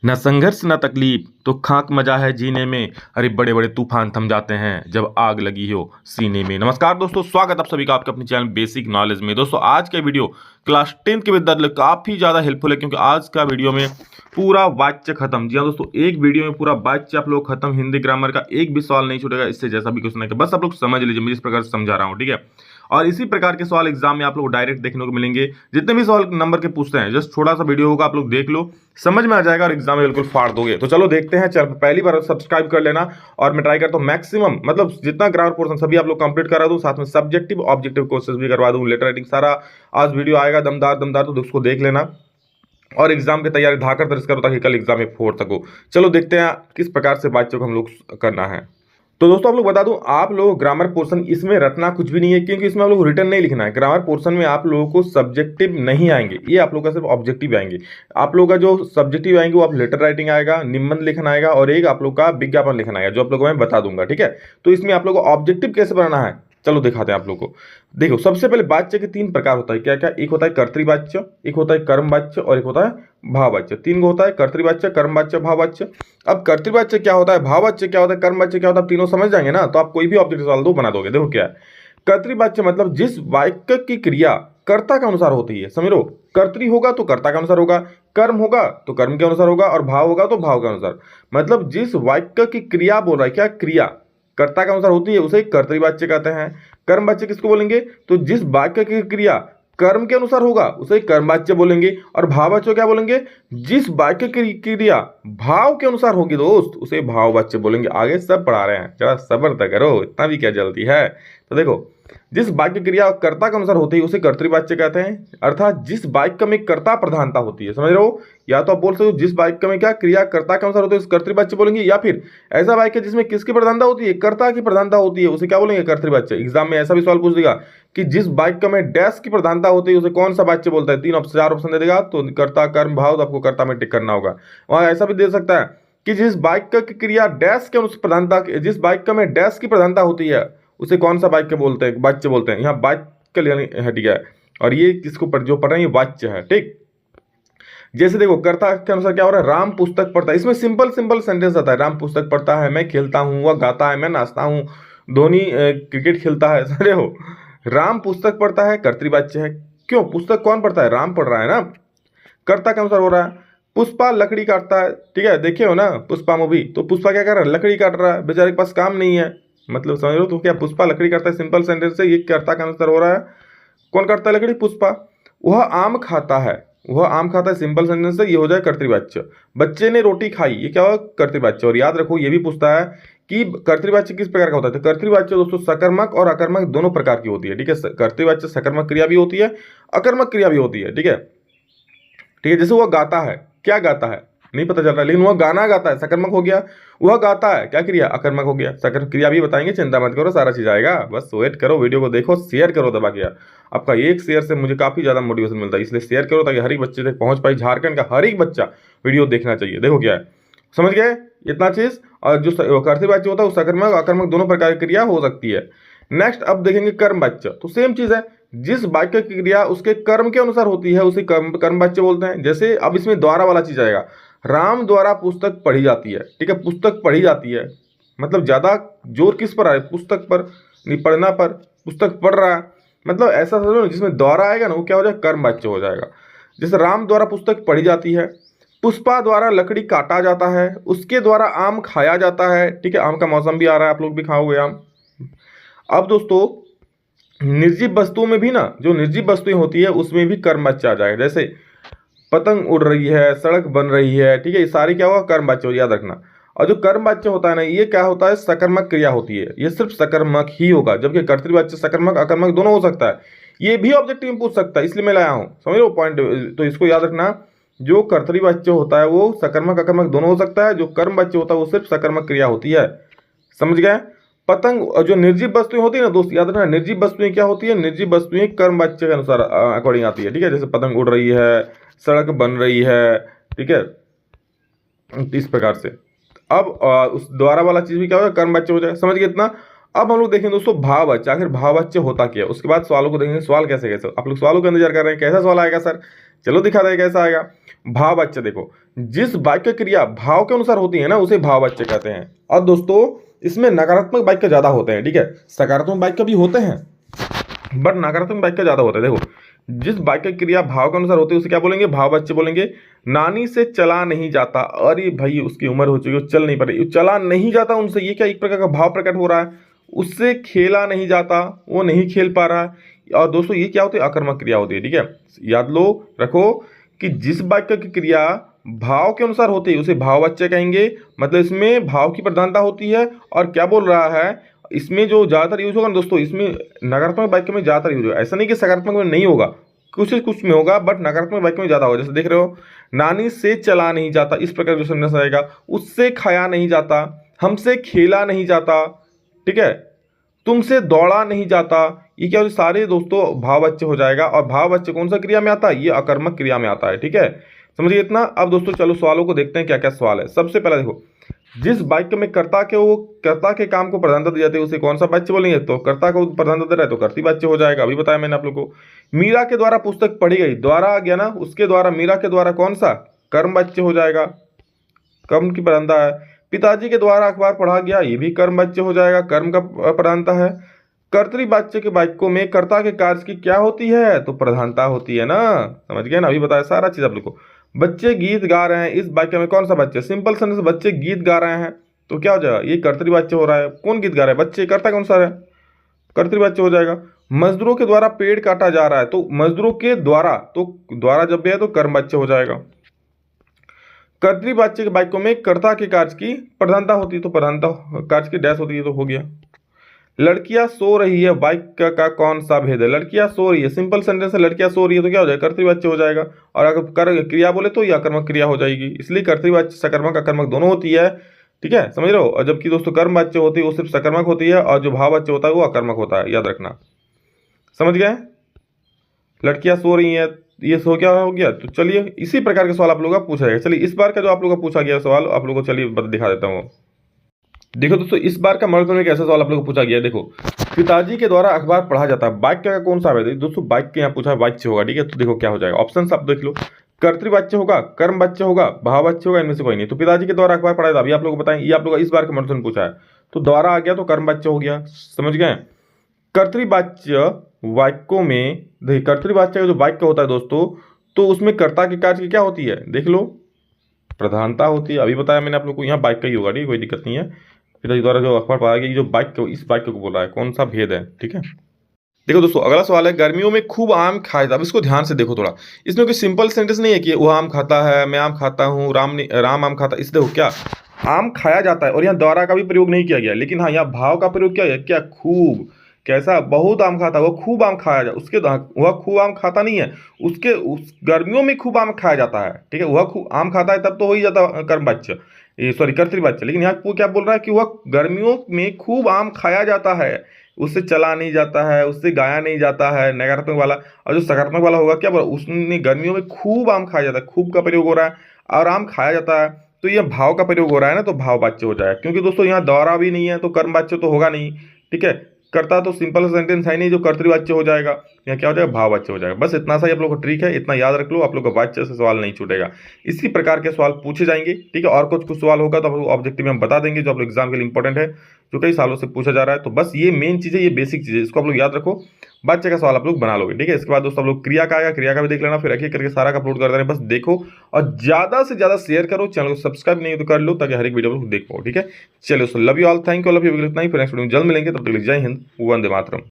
न संघर्ष न तकलीफ तो खाक मजा है जीने में। अरे बड़े बड़े तूफान थम जाते हैं जब आग लगी हो सीने में। नमस्कार दोस्तों, स्वागत आप सभी का आपके अपने चैनल बेसिक नॉलेज में। दोस्तों आज का वीडियो क्लास 10th के विद्यार्थी लिए काफी ज्यादा हेल्पफुल है, क्योंकि आज का वीडियो में पूरा वाक्य खत्म। जी हाँ दोस्तों, एक वीडियो में पूरा वाक्य आप लोग खत्म। हिंदी ग्रामर का एक भी सवाल नहीं छूटेगा, इससे जैसा भी क्वेश्चन है बस आप लोग समझ लीजिए मैं जिस प्रकार से समझा रहा हूँ, ठीक है। और इसी प्रकार के सवाल एग्जाम में आप लोग डायरेक्ट देखने को मिलेंगे। जितने भी सवाल नंबर के पूछते हैं जस्ट थोड़ा सा वीडियो होगा, आप लोग देख लो, समझ में आ जाएगा और एग्जाम में बिल्कुल फाड़ दोगे। तो चलो देखते हैं। चल पहली बार सब्सक्राइब कर लेना और मैं ट्राई करता हूँ मैक्सिमम, मतलब जितना ग्रामर पोर्शन सभी आप लोग कंप्लीट करा दूं, साथ में सब्जेक्टिव ऑब्जेक्टिव क्वेश्चन भी करवा दूं, लेटर राइटिंग सारा। आज वीडियो आएगा दमदार दमदार, तो उसको देख लेना और एग्जाम की तैयारी धाकर दर्ज करो ताकि कल एग्जाम में फोड़ सको। चलो देखते हैं किस प्रकार से बातचीत को हम लोग करना है। तो दोस्तों आप लोग बता दूं, आप लोगों को ग्रामर पोर्शन इसमें रटना कुछ भी नहीं है, क्योंकि इसमें आप लोग रिटर्न नहीं लिखना है। ग्रामर पोर्शन में आप लोगों को सब्जेक्टिव नहीं आएंगे, ये आप लोगों का सिर्फ ऑब्जेक्टिव आएंगे। आप लोगों का जो सब्जेक्टिव आएंगे वो आप लेटर राइटिंग आएगा, निबंध लिखना आएगा और एक आप लोग का विज्ञापन लिखना आएगा, जो आप लोगों को मैं बता दूंगा, ठीक है। तो इसमें आप लोग को ऑब्जेक्टिव कैसे बनाना है चलो दिखाते हैं आप लोग को। देखो सबसे पहले वाच्य के तीन प्रकार होता है, क्या क्या? एक होता है कर्तृवाच्य, एक होता है कर्मवाच्य और एक होता है भाववाच्य। तीन को होता है, कर्तृवाच्य, कर्मवाच्य, भाववाच्य। अब कर्तृवाच्य क्या होता है, भाववाच्य क्या होता है, कर्मवाच्य क्या होता है, आप तीनों समझ जाएंगे ना, तो आप कोई भी ऑब्जेक्ट सवाल दो बना दोगे। देखो क्या है कर्तृवाच्य, मतलब जिस वाक्य की क्रिया कर्ता के अनुसार होती है, समझ लो। कर्तृ होगा तो कर्ता के अनुसार होगा, कर्म होगा तो कर्म के अनुसार होगा और भाव होगा तो भाव के अनुसार। मतलब जिस वाक्य की क्रिया बोल रहा है, क्या क्रिया कर्ता के अनुसार होती है उसे कर्तृवाच्य कहते हैं। कर्मवाच्य किसको बोलेंगे, तो जिस वाक्य की क्रिया कर्म के अनुसार होगा उसे कर्मवाच्य बोलेंगे। और भाववाच्य क्या बोलेंगे, जिस वाक्य की क्रिया भाव के अनुसार होगी दोस्त उसे भाववाच्य बोलेंगे। आगे सब पढ़ा रहे हैं, जरा सब्र तक करो, इतना भी क्या जल्दी है। तो देखो जिस वाक्य क्रिया कर्ता के अनुसार होती है उसे कर्तृवाच्य कहते हैं, अर्थात जिस वाक्य में कर्ता प्रधानता होती है, समझ रहे हो। या तो आप बोल सकते हो जिस वाक्य में क्या क्रिया कर्ता के अनुसार होती है उसे कर्तृवाच्य बोलेंगे, या फिर ऐसा वाक्य जिसमें किसकी प्रधानता होती है, कर्ता की प्रधानता होती है, उसे क्या बोलेंगे, कर्तृवाच्य। एग्जाम में ऐसा भी सवाल पूछ देगा कि जिस वाक्य में डैश की प्रधानता होती है उसे कौन सा वाच्य बोलता है, चार ऑप्शन दे देगा, तो कर्ता कर्म भाव, तो आपको कर्ता में टिक करना होगा। वहां ऐसा भी दे सकता है कि जिस वाक्य की क्रिया डैश के अनुसार प्रधानता, जिस वाक्य में डैश की प्रधानता होती है उसे कौन सा वाक्य बोलते हैं, वाच्य बोलते हैं। यहाँ वाक्य है, ठीक है। और ये किसको जो पढ़ रहे हैं ये वाच्य है, ठीक। जैसे देखो कर्ता के अनुसार क्या हो रहा है, राम पुस्तक पढ़ता है। इसमें सिंपल सिंपल सेंटेंस आता है, राम पुस्तक पढ़ता है, मैं खेलता हूँ, वह गाता है, मैं नाचता हूँ, धोनी क्रिकेट खेलता है। समझे हो, राम पुस्तक पढ़ता है कर्तृवाच्य है। क्यों, पुस्तक कौन पढ़ता है, राम पढ़ रहा है ना, कर्ता के अनुसार हो रहा है। पुष्पा लकड़ी काटता है, ठीक है, देखे हो ना पुष्पा मूवी, तो पुष्पा क्या कर रहा है, लकड़ी काट रहा है, बेचारे के पास काम नहीं है, मतलब समझ लो। तो क्या पुष्पा लकड़ी काटता है, सिंपल सेंटेंस से ये कर्ता का आंसर हो रहा है। कौन काटता है लकड़ी, पुष्पा। वह आम खाता है, वह आम खाता है, सिंपल सेंटेंस से ये हो जाए कर्तृवाच्य। बच्चे ने रोटी खाई, ये क्या हुआ, कर्तृवाच्य। और याद रखो ये भी पूछता है कि कर्तृवाच्य किस प्रकार का होता है, तो कर्तृवाच्य दोस्तों सकर्मक और अकर्मक दोनों प्रकार की होती है, ठीक है। कर्तृवाच्य सकर्मक क्रिया भी होती है, अकर्मक क्रिया भी होती है, ठीक है, ठीक है। जैसे वह गाता है, क्या गाता है नहीं पता चल रहा है, लेकिन वह गाना गाता है, सकर्मक हो गया। वह गाता है, क्या क्रिया, अकर्मक हो गया। सकर्म क्रिया भी बताएंगे, चिंता मत करो, सारा चीज आएगा, बस वेट करो, वीडियो को देखो, शेयर करो दबा के। आपका एक शेयर से मुझे काफी ज्यादा मोटिवेशन मिलता है, इसलिए शेयर करो ताकि हर एक बच्चे तक पहुंच पाए। झारखंड का हर एक बच्चा वीडियो देखना चाहिए। देखो क्या है, समझ गए इतना चीज। और जो कर्तृवाच्य होता है वो सकर्मक अकर्मक दोनों प्रकार की क्रिया हो सकती है। नेक्स्ट अब देखेंगे कर्मवाच्य, तो सेम चीज है, जिस वाक्य की क्रिया उसके कर्म के अनुसार होती है उसे कर्मवाच्य बोलते हैं। जैसे अब इसमें द्वारा वाला चीज आएगा, राम द्वारा पुस्तक पढ़ी जाती है, ठीक है, पुस्तक पढ़ी जाती है, मतलब ज्यादा जोर किस पर आए, पुस्तक पर, नहीं पढ़ना पर, पुस्तक पढ़ रहा है, मतलब ऐसा समझो ना, जिसमें द्वारा आएगा ना वो क्या हो जाएगा, कर्मवाच्य हो जाएगा। जैसे राम द्वारा पुस्तक पढ़ी जाती है, पुष्पा द्वारा लकड़ी काटा जाता है, उसके द्वारा आम खाया जाता है, ठीक है, आम का मौसम भी आ रहा है, आप लोग भी खाओगे आम। अब दोस्तों निर्जीव वस्तुओं में भी ना, जो निर्जीव वस्तुएं होती है उसमें भी कर्मवाच्य आ जाएगा। जैसे पतंग उड़ रही है, सड़क बन रही है, ठीक है, ये सारी क्या हुआ, कर्मवाच्य, याद रखना। और जो कर्मवाच्य होता है ना, ये क्या होता है, सकर्मक क्रिया होती है, ये सिर्फ सकर्मक ही होगा, जबकि कर्तृवाच्य सकर्मक अकर्मक दोनों हो सकता है। ये भी ऑब्जेक्टिव में पूछ सकता है, इसलिए मैं लाया हूं, समझ लो पॉइंट। तो इसको याद रखना, जो कर्तृवाच्य होता है वो सकर्मक अकर्मक दोनों हो सकता है, जो कर्मवाच्य होता है वो सिर्फ सकर्मक क्रिया होती है, समझ गए। पतंग, जो निर्जीव वस्तुएं होती है ना दोस्त, याद रखना, निर्जीव वस्तुएं क्या होती है, निर्जीव वस्तुएं कर्मवाच्य के अनुसार अकॉर्डिंग आती है, ठीक है। जैसे पतंग उड़ रही है, सड़क बन रही है, ठीक है, इस प्रकार से। अब उस द्वारा वाला चीज भी क्या होगा, कर्मवाच्य हो जाएगा, समझ गए इतना। अब हम लोग देखेंगे दोस्तों भाववाच्य, आखिर भाववाच्य होता क्या है, उसके बाद सवालों को देखेंगे, सवाल कैसे कैसे आप लोग सवालों का इंतजार कर रहे हैं, कैसा सवाल आएगा सर, चलो दिखा दे कैसा आएगा। भाववाच्य देखो, जिस वाक्य क्रिया भाव के अनुसार होती है ना उसे भाववाच्य कहते हैं। और दोस्तों इसमें नकारात्मक वाक्य ज्यादा होते हैं, ठीक है, सकारात्मक वाक्य भी होते हैं बट नकारात्मक वाक्य ज्यादा होते हैं। देखो जिस वाक्य क्रिया भाव के अनुसार होती है उसे क्या बोलेंगे, भाववाच्य बोलेंगे। नानी से चला नहीं जाता, अरे भाई उसकी उम्र हो चुकी है, चल नहीं पा रही, चला नहीं जाता उनसे, ये क्या एक प्रकार का भाव प्रकट हो रहा है। उससे खेला नहीं जाता, वो नहीं खेल पा रहा है। और दोस्तों ये क्या होती है, अकर्मक क्रिया होती है, ठीक है। याद लो रखो कि जिस वाक्य की क्रिया भाव के अनुसार होती है उसे भाववाच्य कहेंगे, मतलब इसमें भाव की प्रधानता होती है। और क्या बोल रहा है, इसमें जो ज्यादातर यूज होगा ना दोस्तों, इसमें नकारात्मक वाक्य में ज्यादातर यूज होगा। ऐसा नहीं कि सकारात्मक में नहीं होगा, कुछ में होगा बट नकारात्मक वाक्य में ज्यादा होगा। जैसे देख रहे हो, नानी से चला नहीं जाता, इस प्रकार जो सेंटेंस आएगा। उससे खाया नहीं जाता, हमसे खेला नहीं जाता, ठीक है, तुमसे दौड़ा नहीं जाता, ये क्या होता है, सारे दोस्तों भाववाच्य हो जाएगा। और भाववाच्य कौन सा क्रिया में आता है, ये अकर्मक क्रिया में आता है, ठीक है। समझिए इतना। अब दोस्तों चलो सवालों को देखते हैं क्या क्या सवाल है। सबसे पहला देखो, जिस वाक्य में कर्ता के काम को प्रधानता दी जाती है उसे कौन सा वाच्य बोलेंगे, तो कर्ता को प्रधानता दे रहा है तो कर्तरी वाच्य हो जाएगा। अभी बताया मैंने आप लोग को। मीरा के द्वारा पुस्तक पढ़ी गई, द्वारा आ गया ना, उसके द्वारा, मीरा के द्वारा कौन सा, कर्म वाच्य हो जाएगा, कर्म की प्रधानता है। पिताजी के द्वारा अखबार पढ़ा गया, ये भी कर्म वाच्य हो जाएगा, कर्म का प्रधानता है। कर्तृवाच्य के वाक्यों में कर्ता के कार्य की क्या होती है, तो प्रधानता होती है ना, समझ गए ना, अभी बताया सारा चीज आप लोग को। बच्चे गीत गा रहे हैं, इस वाक्य में कौन सा वाच्य, सिंपल सेंटेंस, बच्चे गीत गा रहे हैं, तो क्या हो जाएगा, ये कर्तृवाच्य हो रहा है। कौन गीत गा रहा है, बच्चे, कर्ता कौन सा है, कर्तृवाच्य हो जाएगा। मजदूरों के द्वारा पेड़ काटा जा रहा है, तो मजदूरों के द्वारा, तो द्वारा जब भी है तो कर्मवाच्य हो जाएगा। कर्तृवाच्य के वाक्यों में कर्ता के कार्य की प्रधानता होती है, तो प्रधानता कार्य की डैश होती है, तो हो गया। लड़कियां सो रही है, वाक्य का कौन सा भेद है, लड़कियां सो रही है, सिंपल सेंटेंस है, लड़कियां सो रही है, तो क्या हो जाएगा, कर्तृवाच्य हो जाएगा। और अगर कर क्रिया बोले तो यह अकर्मक क्रिया हो जाएगी, इसलिए कर्तृवाच्य सकर्मक अकर्मक दोनों होती है, ठीक है, समझ रहे हो। और जबकि दोस्तों कर्मवाच्य होती है वो सिर्फ सकर्मक होती है, और जो भाववाच्य होता है वो अकर्मक होता है, याद रखना, समझ गए। लड़कियां सो रही हैं, ये सो क्या हो गया। तो चलिए इसी प्रकार के सवाल आप लोगों का पूछा जाएगा। चलिए इस बार का जो आप लोगों का पूछा गया सवाल आप लोगों को चलिए दिखा देता हूँ। देखो दोस्तों इस बार का मॉडल में कैसा सवाल आप लोगों को पूछा गया है। देखो, पिताजी के द्वारा अखबार पढ़ा जाता है, वाक्य का कौन सा है दोस्तों, वाक्य यहाँ पूछा है, वाच्य होगा, ठीक है। तो देखो क्या हो जाएगा, ऑप्शन आप देख लो, कर्तृवाच्य होगा, कर्मवाच्य होगा, भाववाच्य होगा, इनमें से कोई नहीं। तो पिताजी के द्वारा अखबार पढ़ा जाता, अभी आप लोग बताएं, ये आप लोग इस बार का मॉडल में पूछा है, तो द्वारा आ गया तो कर्मवाच्य हो गया, समझ गए। कर्तृवाच्य वाक्यों में देखिए, कर्तृवाच्य का जो वाक्य होता है दोस्तों, तो उसमें कर्ता के कार्य की क्या होती है, देख लो, प्रधानता होती है। अभी बताया मैंने आप लोग को, यहाँ वाक्य ही होगा, ठीक है, कोई दिक्कत नहीं है। पिताजी द्वारा जो अखबार पढ़ा गया, जो वाक्य इस वाक्य को बोल रहा है, कौन सा भेद है, ठीक है। देखो दोस्तों अगला सवाल है, गर्मियों में खूब आम खाया जाता है। अब इसको ध्यान से देखो थोड़ा, इसमें कोई सिंपल सेंटेंस नहीं है कि वो आम खाता है, मैं आम खाता हूँ, राम आम खाता है। इस देखो क्या आम खाया जाता है, और यहाँ द्वारा का भी प्रयोग नहीं किया गया, लेकिन हाँ यहाँ भाव का प्रयोग किया गया, क्या खूब, कैसा, बहुत आम खाता है, वो खूब आम खाया जाता, उसके वह खूब आम खाता नहीं है, उसके उस गर्मियों में खूब आम खाया जाता है, ठीक है। वह खूब आम खाता है तब तो हो ही जाता कर्मवाच्य, सॉरी कर्तृवाच्य। लेकिन यहाँ वो क्या बोल रहा है कि वह गर्मियों में खूब आम खाया जाता है, उससे चला नहीं जाता है, उससे गाया नहीं जाता है, नकारात्मक वाला। और जो सकारात्मक वाला होगा क्या बोला, उसने गर्मियों में खूब आम खाया जाता है, खूब का प्रयोग हो रहा है, और आम खाया जाता है, तो यह भाव का प्रयोग हो रहा है ना, तो भाववाच्य हो जाएगा। क्योंकि दोस्तों यहाँ द्वारा भी नहीं है तो कर्मवाच्य तो होगा नहीं, ठीक है। करता तो सिंपल सेंटेंस है नहीं, जो कर्तृवाच्य हो जाएगा, यहाँ क्या हो जाएगा, भाववाच्य हो जाएगा। बस इतना सा ही आप लोग को ट्रिक है, इतना याद रख लो, आप लोग का वाच्य से सवाल नहीं छूटेगा। इसी प्रकार के सवाल पूछे जाएंगे, ठीक है। और कुछ सवाल होगा तो आप लोग ऑब्जेक्टिव में हम बता देंगे, जो आप लोग एग्जाम के लिए इंपॉर्टेंट है, जो कई सालों से पूछा जा रहा है। तो बस ये मेन चीज़ है, ये बेसिक चीज़ है, इसको आप लोग याद रखो, वाच्य का सवाल आप लोग बना लोगे, ठीक है। इसके बाद दोस्तों आप लोग क्रिया का आएगा, क्रिया का भी देख लेना, फिर एक एक करके सारा का अपलोड कर देना। बस देखो और ज़्यादा से ज़्यादा शेयर करो, चैनल को सब्सक्राइब नहीं हो तो कर लो, ताकि हर एक वीडियो को देख पाओ, ठीक है। चलो so love you all, thank you, love you, इतना ही, फिर नेक्स्ट वीडियो में जल्द मिलेंगे, तब तक जय हिंद, वंदे मातरम।